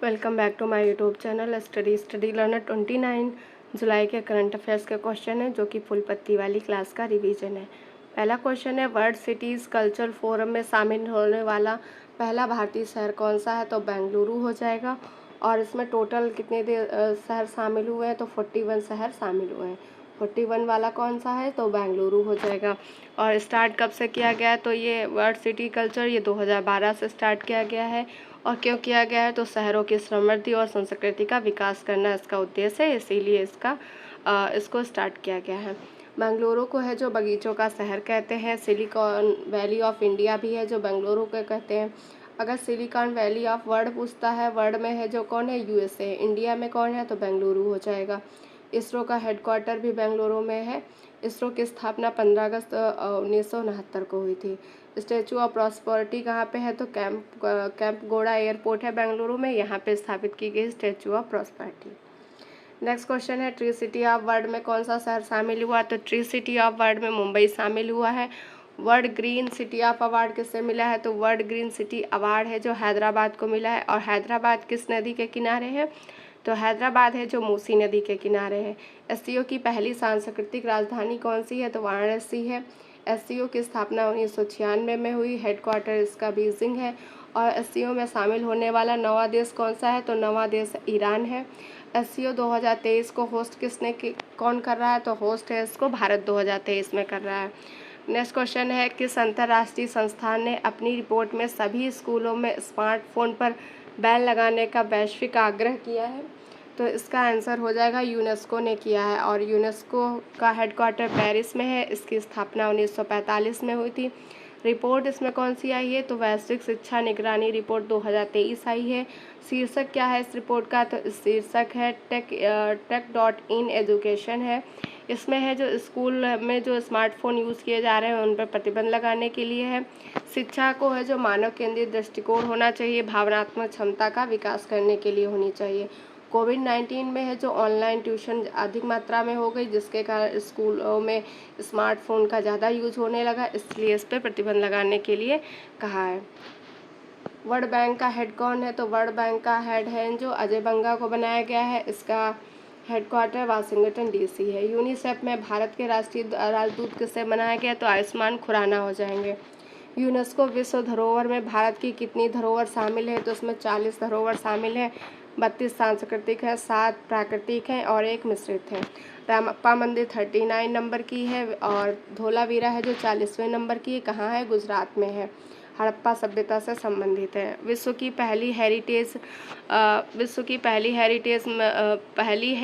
Welcome back to my YouTube channel study learner. 29 जुलाई के current affairs के question है जो कि फुल पत्ती वाली क्लास का रिवीजन है। पहला क्वेश्चन है, वर्ल्ड सिटीज़ कल्चर फोरम में शामिल होने वाला पहला भारतीय शहर कौन सा है? तो बेंगलुरु हो जाएगा। और इसमें टोटल कितने शहर शामिल हुए हैं? तो 41 शहर शामिल हुए हैं। 41 वाला कौन सा है? तो बेंगलुरु हो जाएगा। और स्टार्ट कब से किया गया है? तो ये वर्ल्ड सिटी कल्चर ये 2012 से स्टार्ट किया गया है। और क्यों किया गया है? तो शहरों की समृद्धि और संस्कृति का विकास करना इसका उद्देश्य है, इसीलिए इसको स्टार्ट किया गया है। बेंगलुरु को है जो बगीचों का शहर कहते हैं। सिलिकॉन वैली ऑफ इंडिया भी है जो बेंगलुरु को कहते हैं। अगर सिलिकॉन वैली ऑफ वर्ल्ड पूछता है, वर्ल्ड में है जो कौन है? यूएसए। इंडिया में कौन है? तो बेंगलुरु हो जाएगा। इसरो का हेडक्वार्टर भी बेंगलुरु में है। इसरो की स्थापना 15 अगस्त 1969 को हुई थी। स्टैचू ऑफ प्रॉस्पेरिटी कहाँ पे है? तो कैंप गोड़ा एयरपोर्ट है बेंगलुरु में, यहाँ पे स्थापित की गई statue of prosperity. Next question है, ट्री सिटी ऑफ वर्ल्ड में कौन सा शहर शामिल हुआ? तो ट्री सिटी ऑफ वर्ल्ड में मुंबई शामिल हुआ है। World green city of award किससे मिला है? तो वर्ल्ड ग्रीन सिटी अवार्ड है जो हैदराबाद को मिला है। और हैदराबाद किस नदी के किनारे है? तो हैदराबाद है जो मूसी नदी के किनारे है। एससीओ की पहली सांस्कृतिक राजधानी कौन सी है? तो वाराणसी है। एससीओ की स्थापना 1996 में हुई। हेडक्वार्टर इसका बीजिंग है। और एससीओ में शामिल होने वाला नवा देश कौन सा है? तो नवा देश ईरान है। एससीओ 2023 को होस्ट कौन कर रहा है? तो होस्ट है इसको भारत 2023 में कर रहा है। नेक्स्ट क्वेश्चन है, किस अंतर्राष्ट्रीय संस्थान ने अपनी रिपोर्ट में सभी स्कूलों में स्मार्टफोन पर बैन लगाने का वैश्विक आग्रह किया है? तो इसका आंसर हो जाएगा यूनेस्को ने किया है। और यूनेस्को का हेडक्वार्टर पेरिस में है। इसकी स्थापना 1945 में हुई थी। रिपोर्ट इसमें कौन सी आई है? तो वैश्विक शिक्षा निगरानी रिपोर्ट 2023 आई है। शीर्षक क्या है इस रिपोर्ट का? तो शीर्षक है टेक.इन एजुकेशन है। इसमें है जो स्कूल में जो स्मार्टफोन यूज़ किए जा रहे हैं उन पर प्रतिबंध लगाने के लिए है। शिक्षा को है जो मानव केंद्रित दृष्टिकोण होना चाहिए, भावनात्मक क्षमता का विकास करने के लिए होनी चाहिए। कोविड-19 में है जो ऑनलाइन ट्यूशन अधिक मात्रा में हो गई, जिसके कारण स्कूलों में स्मार्टफोन का ज़्यादा यूज होने लगा, इसलिए इस पर प्रतिबंध लगाने के लिए कहा है। वर्ल्ड बैंक का हेड कौन है? तो वर्ल्ड बैंक का हेड है जो अजय बंगा को बनाया गया है। इसका हेडक्वार्टर वाशिंगटन डीसी है। यूनिसेफ में भारत के राष्ट्रीय राजदूत किसे बनाया गया? तो आयुष्मान खुराना हो जाएंगे। यूनेस्को विश्व धरोहर में भारत की कितनी धरोहर शामिल है? तो उसमें 40 धरोहर शामिल है। 32 सांस्कृतिक है, 7 प्राकृतिक हैं और 1 मिश्रित है। रामप्पा मंदिर 39 नंबर की है। और धोलावीरा है जो 40वें नंबर की है। कहाँ है? गुजरात में है। हड़प्पा सभ्यता से संबंधित है। विश्व की पहली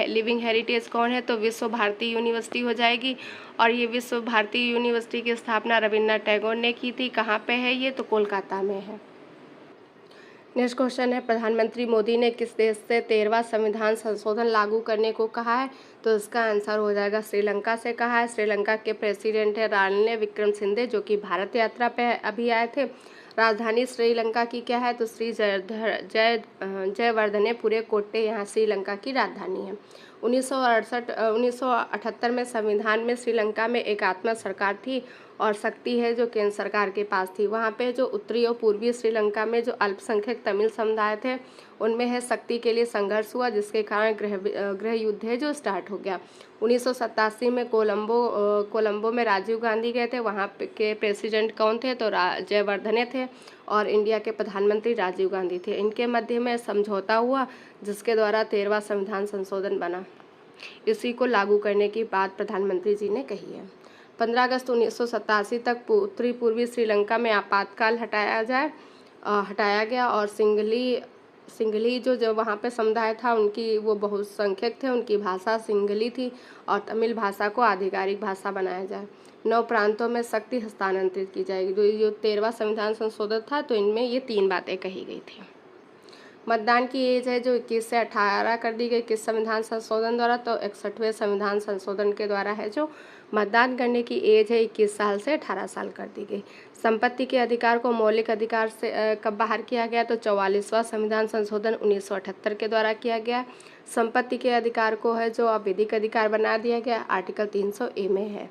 लिविंग हेरिटेज कौन है? तो विश्व भारती यूनिवर्सिटी हो जाएगी। और ये विश्व भारती यूनिवर्सिटी की स्थापना रविन्द्रनाथ टैगोर ने की थी। कहाँ पे है ये? तो कोलकाता में है। नेक्स्ट क्वेश्चन है, प्रधानमंत्री मोदी ने किस देश से 13वां संविधान संशोधन लागू करने को कहा है? तो इसका आंसर हो जाएगा श्रीलंका से कहा है। श्रीलंका के प्रेसिडेंट है रानिल विक्रमसिंघे जो कि भारत यात्रा पे अभी आए थे। राजधानी श्रीलंका की क्या है? तो श्री जयवर्धनेपुरे कोट्टे यहाँ श्रीलंका की राजधानी है। 1978 में संविधान में श्रीलंका में एकात्मक सरकार थी और शक्ति है जो केंद्र सरकार के पास थी। वहाँ पे जो उत्तरी और पूर्वी श्रीलंका में जो अल्पसंख्यक तमिल समुदाय थे उनमें है शक्ति के लिए संघर्ष हुआ, जिसके कारण गृह युद्ध है जो स्टार्ट हो गया। 1987 में कोलंबो में राजीव गांधी गए थे। वहाँ के प्रेसिडेंट कौन थे? तो जयवर्धने थे। और इंडिया के प्रधानमंत्री राजीव गांधी थे। इनके मध्य में समझौता हुआ जिसके द्वारा 13वां संविधान संशोधन बना। इसी को लागू करने की बात प्रधानमंत्री जी ने कही है। 15 अगस्त 1987 तक उत्तरी पूर्वी श्रीलंका में आपातकाल हटाया गया। और सिंघली जो वहाँ पे समुदाय था उनकी वो बहुसंख्यक थे, उनकी भाषा सिंघली थी और तमिल भाषा को आधिकारिक भाषा बनाया जाए। 9 प्रांतों में शक्ति हस्तांतरित की जाएगी। जो 13वां संविधान संशोधन था तो इनमें ये 3 बातें कही गई थी। मतदान की एज है जो 21 से 18 कर दी गई किस संविधान संशोधन द्वारा? तो 61वें संविधान संशोधन के द्वारा है जो मतदान करने की एज है 21 साल से 18 साल कर दी गई। संपत्ति के अधिकार को मौलिक अधिकार से कब बाहर किया गया? तो 44वां संविधान संशोधन 1978 के द्वारा किया गया। संपत्ति के अधिकार को है जो अब विधिक अधिकार बना दिया गया, आर्टिकल 300A में है।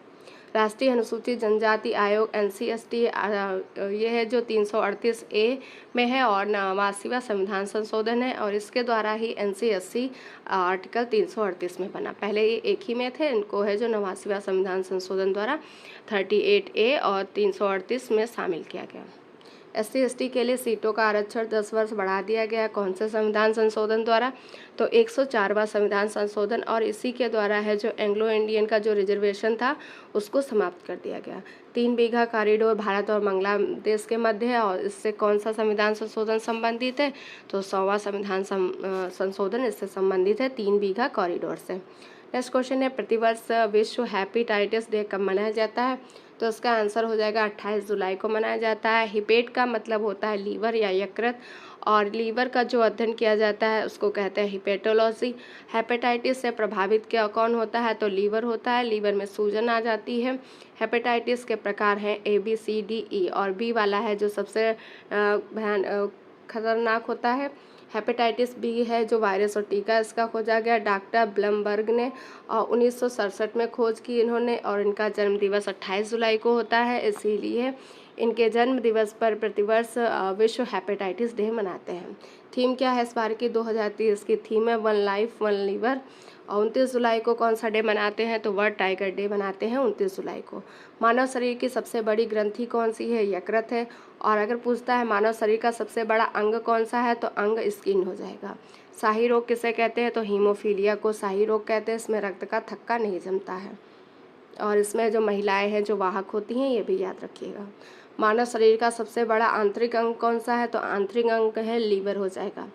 राष्ट्रीय अनुसूचित जनजाति आयोग NCST ये है जो 338A में है और 89वां संविधान संशोधन है और इसके द्वारा ही NCSC आर्टिकल 338 में बना। पहले ये एक ही में थे, इनको है जो 89वां संविधान संशोधन द्वारा 38A और 338 में शामिल किया गया। SC/ST के लिए सीटों का आरक्षण 10 वर्ष बढ़ा दिया गया। कौन से संविधान संशोधन द्वारा? तो 104वां संविधान संशोधन, और इसी के द्वारा है जो एंग्लो इंडियन का जो रिजर्वेशन था उसको समाप्त कर दिया गया। 3 बीघा कॉरिडोर भारत और बांग्लादेश के मध्य है और इससे कौन सा संविधान संशोधन संबंधित है? तो 100वां संविधान संशोधन इससे संबंधित है 3 बीघा कॉरिडोर से। नेक्स्ट क्वेश्चन है, प्रतिवर्ष विश्व हेपेटाइटिस डे कब मनाया जाता है? तो इसका आंसर हो जाएगा 28 जुलाई को मनाया जाता है। हिपेट का मतलब होता है लीवर या यकृत, और लीवर का जो अध्ययन किया जाता है उसको कहते हैं हिपेटोलॉजी। हेपेटाइटिस से प्रभावित क्या कौन होता है? तो लीवर होता है, लीवर में सूजन आ जाती है। हेपेटाइटिस के प्रकार हैं ABCDE और B वाला है जो सबसे खतरनाक होता है। हेपेटाइटिस बी है जो वायरस और टीका इसका खोजा गया। डॉक्टर ब्लमबर्ग ने 1967 में खोज की इन्होंने, और इनका जन्म दिवस 28 जुलाई को होता है, इसीलिए इनके जन्म दिवस पर प्रतिवर्ष विश्व हेपेटाइटिस डे मनाते हैं। थीम क्या है इस बार की? 2023 की थीम है 1 लाइफ 1 लीवर। और 29 जुलाई को कौन सा डे मनाते हैं? तो वर्ल्ड टाइगर डे मनाते हैं 29 जुलाई को। मानव शरीर की सबसे बड़ी ग्रंथि कौन सी है? यकृत है। और अगर पूछता है मानव शरीर का सबसे बड़ा अंग कौन सा है? तो अंग स्किन हो जाएगा। शाही रोग किसे कहते हैं? तो हीमोफीलिया को शाही रोग कहते हैं। इसमें रक्त का थक्का नहीं जमता है और इसमें जो महिलाएं हैं जो वाहक होती हैं, ये भी याद रखिएगा। मानव शरीर का सबसे बड़ा आंतरिक अंग कौन सा है? तो आंतरिक अंग है लीवर हो जाएगा।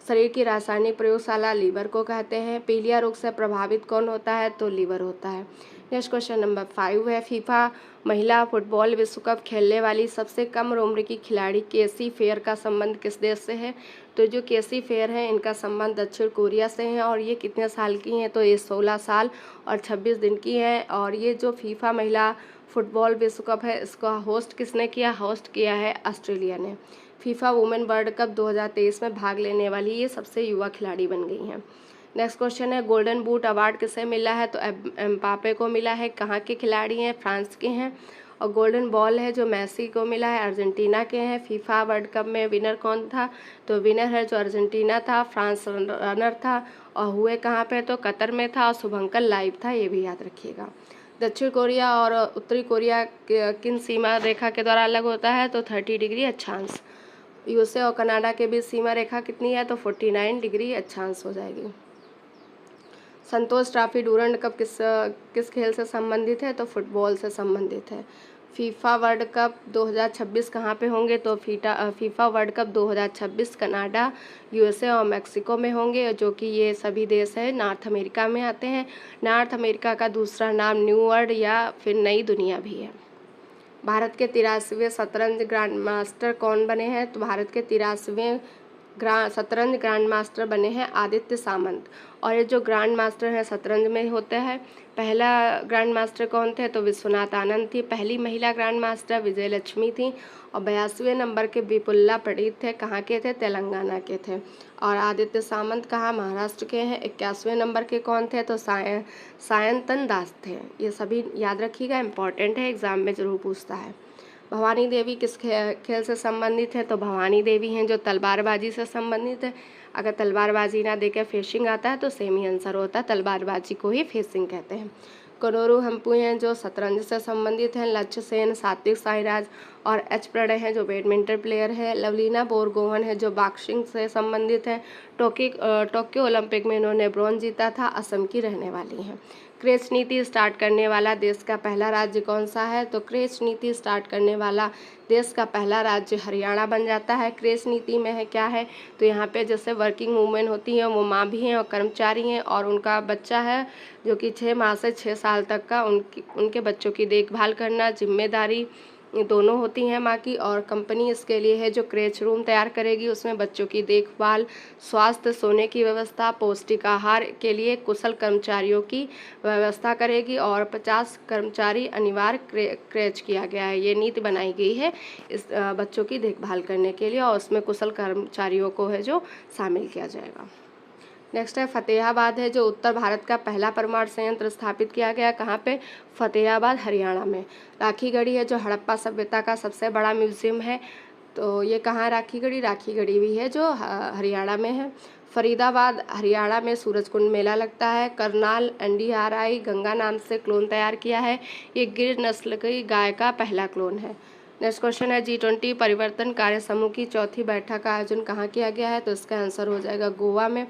शरीर की रासायनिक प्रयोगशाला लीवर को कहते हैं। पीलिया रोग से प्रभावित कौन होता है? तो लीवर होता है। नेक्स्ट क्वेश्चन नंबर 5 है, फीफा महिला फुटबॉल विश्व कप खेलने वाली सबसे कम उम्र की खिलाड़ी केसी फेयर का संबंध किस देश से है? तो जो केसी फेयर है इनका संबंध दक्षिण कोरिया से है। और ये कितने साल की हैं? तो ये 16 साल और 26 दिन की है। और ये जो फीफा महिला फुटबॉल विश्व कप है इसका होस्ट किसने किया? होस्ट किया है ऑस्ट्रेलिया ने। फीफा वुमेन वर्ल्ड कप 2023 में भाग लेने वाली ये सबसे युवा खिलाड़ी बन गई हैं। नेक्स्ट क्वेश्चन है, गोल्डन बूट अवार्ड किसे मिला है? तो एम्बापे को मिला है। कहाँ के खिलाड़ी हैं? फ्रांस के हैं। और गोल्डन बॉल है जो मेसी को मिला है, अर्जेंटीना के हैं। फीफा वर्ल्ड कप में विनर कौन था? तो विनर है जो अर्जेंटीना था, फ्रांस रनर था। और हुए कहाँ पे? तो कतर में था और शुभंकर लाइव था, ये भी याद रखिएगा। दक्षिण कोरिया और उत्तरी कोरिया किन सीमा रेखा के द्वारा अलग होता है? तो 30 डिग्री अक्षांश। यूएसए और कनाडा के बीच सीमा रेखा कितनी है? तो 49 डिग्री अक्षांश हो जाएगी। संतोष ट्रॉफी डूरंड कप किस खेल से संबंधित है? तो फुटबॉल से संबंधित है। फीफा वर्ल्ड कप 2026 कहाँ पे होंगे? तो FIFA world cup 2026 Canada, USA और मेक्सिको में होंगे, जो कि ये सभी देश है नॉर्थ अमेरिका में आते हैं। नॉर्थ अमेरिका का दूसरा नाम न्यू वर्ल्ड या फिर नई दुनिया भी है। भारत के 83वें शतरंज ग्रैंड मास्टर कौन बने हैं? तो भारत के 83वें शतरंज ग्रैंड मास्टर बने हैं आदित्य सामंत। और ये जो ग्रैंड मास्टर हैं शतरंज में होते हैं, पहला ग्रैंड मास्टर कौन थे? तो विश्वनाथ आनंद थी। पहली महिला ग्रैंड मास्टर विजय लक्ष्मी थी। और 82वें नंबर के विपुल्ला पंडित थे, कहाँ के थे? तेलंगाना के थे। और आदित्य सामंत कहाँ? महाराष्ट्र के हैं। 81वें नंबर के कौन थे? तो सायंतन दास थे। ये सभी याद रखिएगा, इंपॉर्टेंट है, एग्जाम में जरूर पूछता है। भवानी देवी किस खेल से संबंधित है? तो भवानी देवी हैं जो तलवारबाजी से संबंधित है। अगर तलवारबाजी ना देकर फेसिंग आता है तो सेम ही आंसर होता है, तलवारबाजी को ही फेसिंग कहते हैं। कनोरू हम्पू हैं जो शतरंज से संबंधित हैं। लक्ष्य सेन, सात्विक साईराज और एच प्रणय हैं जो बैडमिंटन प्लेयर हैं। लवलीना बोरगोहन है जो बॉक्सिंग से संबंधित हैं। टोक्यो ओलंपिक में इन्होंने ब्रॉन्ज जीता था। असम की रहने वाली हैं। क्रेच नीति स्टार्ट करने वाला देश का पहला राज्य कौन सा है? तो क्रेच नीति स्टार्ट करने वाला देश का पहला राज्य हरियाणा बन जाता है। क्रेच नीति में है क्या है? तो यहाँ पे जैसे वर्किंग वूमेन होती हैं वो माँ भी हैं और कर्मचारी हैं, और उनका बच्चा है जो कि 6 माह से 6 साल तक का उनके बच्चों की देखभाल करना जिम्मेदारी दोनों होती हैं माँ की। और कंपनी इसके लिए है जो क्रेच रूम तैयार करेगी, उसमें बच्चों की देखभाल, स्वास्थ्य, सोने की व्यवस्था, पौष्टिक आहार के लिए कुशल कर्मचारियों की व्यवस्था करेगी। और 50 कर्मचारी अनिवार्य क्रेच किया गया है। ये नीति बनाई गई है इस बच्चों की देखभाल करने के लिए, और उसमें कुशल कर्मचारियों को है जो शामिल किया जाएगा। नेक्स्ट है फतेहाबाद है जो उत्तर भारत का पहला परमाणु संयंत्र स्थापित किया गया, कहाँ पे? फतेहाबाद हरियाणा में। राखीगढ़ी है जो हड़प्पा सभ्यता का सबसे बड़ा म्यूजियम है, तो ये कहाँ है राखीगढ़ी? राखीगढ़ी भी है जो हरियाणा में है। फरीदाबाद हरियाणा में सूरजकुंड मेला लगता है। करनाल NDRI गंगा नाम से क्लोन तैयार किया है, ये गिर नस्ल की गाय का पहला क्लोन है। नेक्स्ट क्वेश्चन है G20 परिवर्तन कार्य समूह की चौथी बैठक का आयोजन कहाँ किया गया है? तो इसका आंसर हो जाएगा गोवा में।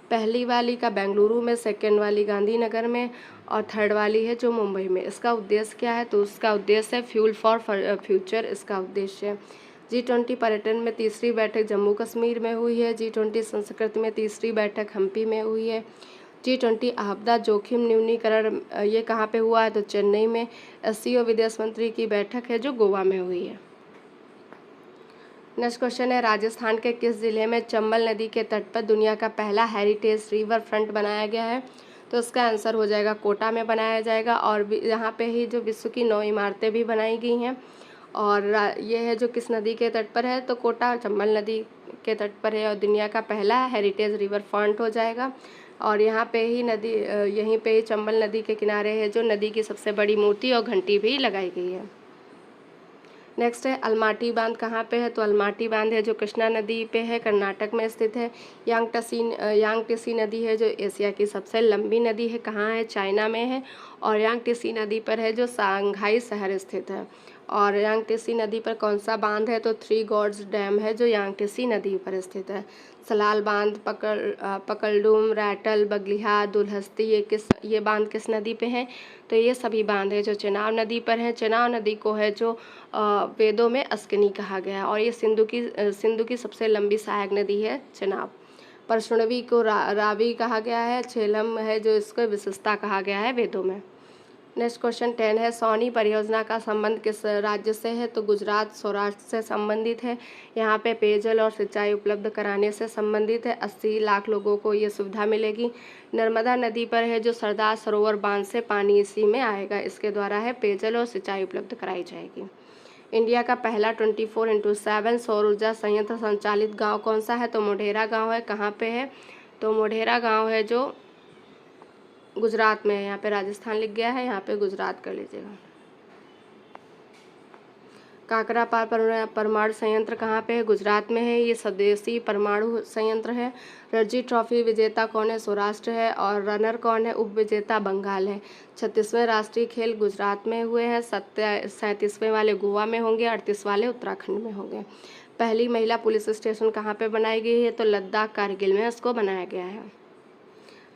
पहली वाली का बेंगलुरु में, सेकेंड वाली गांधीनगर में और थर्ड वाली है जो मुंबई में। इसका उद्देश्य क्या है? तो उसका उद्देश्य है फ्यूल फॉर फ्यूचर, इसका उद्देश्य है। G20 पर्यटन में तीसरी बैठक जम्मू कश्मीर में हुई है। G20 संस्कृति में तीसरी बैठक हम्पी में हुई है। G20 आपदा जोखिम न्यूनीकरण ये कहाँ पे हुआ है? तो चेन्नई में। SCO विदेश मंत्री की बैठक है जो गोवा में हुई है। नेक्स्ट क्वेश्चन है राजस्थान के किस जिले में चंबल नदी के तट पर दुनिया का पहला हेरिटेज रिवर फ्रंट बनाया गया है? तो इसका आंसर हो जाएगा कोटा में बनाया जाएगा। और यहाँ पे ही जो विश्व की 9 इमारतें भी बनाई गई हैं। और ये है जो किस नदी के तट पर है? तो कोटा चंबल नदी के तट पर है और दुनिया का पहला हेरिटेज रिवर फ्रंट हो जाएगा। और यहाँ पे ही नदी यहीं पे ही चंबल नदी के किनारे है जो नदी की सबसे बड़ी मूर्ति और घंटी भी लगाई गई है। नेक्स्ट है अलमाटी बांध कहाँ पे है? तो अलमाटी बांध है जो कृष्णा नदी पे है, कर्नाटक में स्थित है। यांगटीसी नदी है जो एशिया की सबसे लंबी नदी है, कहाँ है? चाइना में है। और यांगटीसी नदी पर है जो सांघाई शहर स्थित है। और यांगटीसी नदी पर कौन सा बांध है? तो 3 गॉड्स डैम है जो यांगटीसी नदी पर स्थित है। सलाल बांध, पकलडुम, रैटल, बगलिहा, दुलहस्ती ये बांध किस नदी पे हैं? तो ये सभी बांध है जो चेनाब नदी पर हैं। चेनाब नदी को है जो वेदों में अस्किनी कहा गया है और ये सिंधु की सबसे लंबी सहायक नदी है चेनाब। परशुणवी को रावी कहा गया है। झेलम है जो इसको विशेषता कहा गया है वेदों में। नेक्स्ट क्वेश्चन 10 है सोनी परियोजना का संबंध किस राज्य से है? तो गुजरात सौराष्ट्र से संबंधित है। यहाँ पे पेयजल और सिंचाई उपलब्ध कराने से संबंधित है। 80 लाख लोगों को ये सुविधा मिलेगी। नर्मदा नदी पर है जो सरदार सरोवर बांध से पानी इसी में आएगा, इसके द्वारा है पेयजल और सिंचाई उपलब्ध कराई जाएगी। इंडिया का पहला 24x7 सौर ऊर्जा संयंत्र संचालित गाँव कौन सा है? तो मोढेरा गाँव है, कहाँ पे है? तो मोढेरा गाँव है जो गुजरात में है। यहाँ पे राजस्थान लिख गया है, यहाँ पे गुजरात कर लीजिएगा। काकरापार परमाणु संयंत्र कहाँ पे है? गुजरात में है, ये स्वदेशी परमाणु संयंत्र है। रणजी ट्रॉफी विजेता कौन है? सौराष्ट्र है। और रनर कौन है? उप विजेता बंगाल है। 36वें राष्ट्रीय खेल गुजरात में हुए हैं। 37वें वाले गोवा में होंगे, 38 वाले उत्तराखंड में होंगे। पहली महिला पुलिस स्टेशन कहाँ पे बनाई गई है? तो लद्दाख कारगिल में इसको बनाया गया है।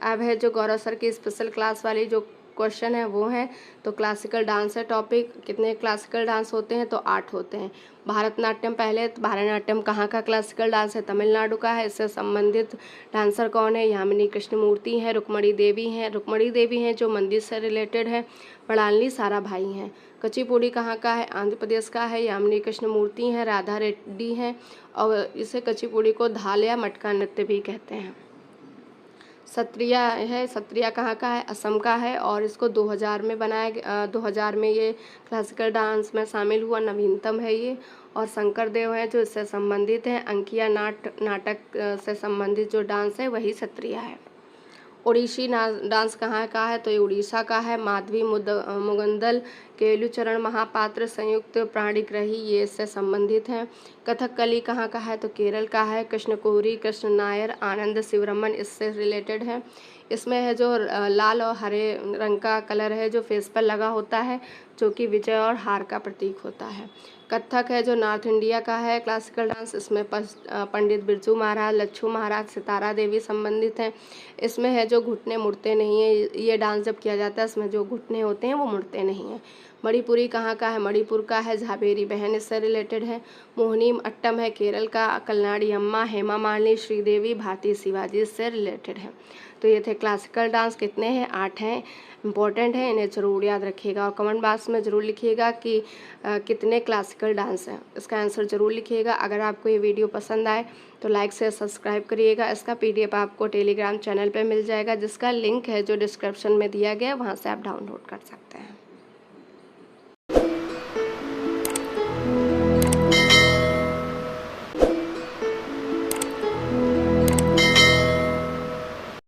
अब है जो गौरव सर की स्पेशल क्लास वाली जो क्वेश्चन है वो है, तो क्लासिकल डांस है टॉपिक। कितने क्लासिकल डांस होते हैं? तो 8 होते हैं। भारतनाट्यम पहले, भारतनाट्यम कहाँ का क्लासिकल डांस है? तमिलनाडु का है। इससे संबंधित डांसर कौन है? यामिनी कृष्णमूर्ति हैं। रुक्मणी देवी हैं जो मंदिर से रिलेटेड है। मृणालिनी साराभाई हैं। कुचिपुड़ी कहाँ का है? आंध्र प्रदेश का है। यामिनी कृष्णमूर्ति हैं। राधा रेड्डी हैं और इसे कुचिपुड़ी को धाल या मटका नृत्य भी कहते हैं। सत्रिया है, सत्रिया कहाँ का है? असम का है और इसको 2000 में बनाया गया। 2000 में ये क्लासिकल डांस में शामिल हुआ, नवीनतम है ये। और शंकर देव है जो इससे संबंधित है। अंकिया नाटक से संबंधित जो डांस है वही सत्रिया है। ओडिसी डांस कहाँ का है? तो ये उड़ीसा का है। माधवी मुगंदल, केलुचरण महापात्र, संयुक्त प्राणिग्रही ये इससे संबंधित हैं। कथकली कहाँ का है? तो केरल का है। कृष्ण कोहरी, कृष्ण नायर, आनंद शिवरमन इससे रिलेटेड है। इसमें है जो लाल और हरे रंग का कलर है जो फेस पर लगा होता है, जो कि विजय और हार का प्रतीक होता है। कथक है जो नॉर्थ इंडिया का है क्लासिकल डांस। इसमें पंडित बिरजू महाराज, लच्छू महाराज, सितारा देवी संबंधित हैं। इसमें है जो घुटने मुड़ते नहीं हैं। ये डांस जब किया जाता है इसमें जो घुटने होते हैं वो मुड़ते नहीं हैं। मणिपुरी कहाँ का है? मणिपुर का है। झाबेरी बहन इससे रिलेटेड है। मोहिनी अट्टम है केरल का। कलनाड़ी अम्मा, हेमा मालिनी, श्रीदेवी, भारती शिवाजी इससे रिलेटेड है। तो ये थे क्लासिकल डांस। कितने हैं? 8 हैं। इम्पोर्टेंट है, इन्हें ज़रूर याद रखिएगा और कमेंट बॉक्स में ज़रूर लिखिएगा कि कितने क्लासिकल डांस हैं। इसका आंसर ज़रूर लिखिएगा। अगर आपको ये वीडियो पसंद आए तो लाइक से सब्सक्राइब करिएगा। इसका PDF आपको टेलीग्राम चैनल पे मिल जाएगा, जिसका लिंक है जो डिस्क्रिप्शन में दिया गया है, वहाँ से आप डाउनलोड कर सकते हैं।